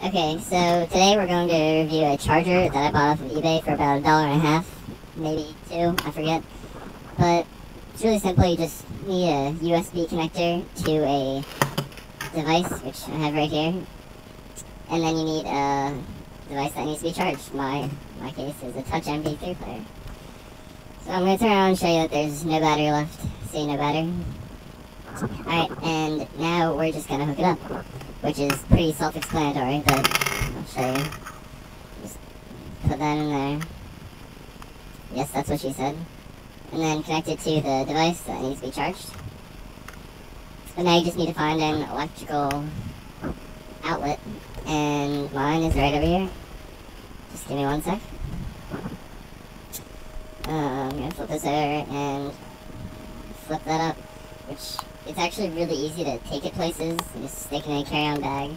Okay, so today we're going to review a charger that I bought off of eBay for about $1.50, maybe $2, I forget. But it's really simple. You just need a USB connector to a device, which I have right here, and then you need a device that needs to be charged. My case is a Touch MP3 player. So I'm going to turn around and show you that there's no battery left. See, no battery. Alright, and now we're just going to hook it up, which is pretty self-explanatory, but I'll show you. Just put that in there. Yes, that's what she said. And then connect it to the device that needs to be charged. So now you just need to find an electrical outlet, and mine is right over here. Just give me one sec. I'm gonna flip this over and flip that up, which it's actually really easy to take it places. You just stick it in a carry-on bag.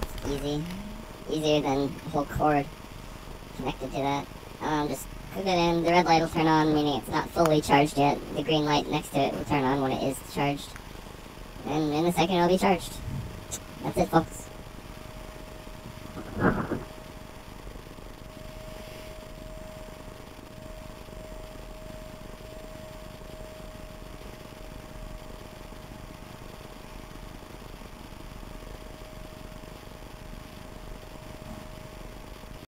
It's easy. Easier than a whole cord connected to that. Just hook it in. The red light will turn on, meaning it's not fully charged yet. The green light next to it will turn on when it is charged. And in a second it'll be charged. That's it, folks.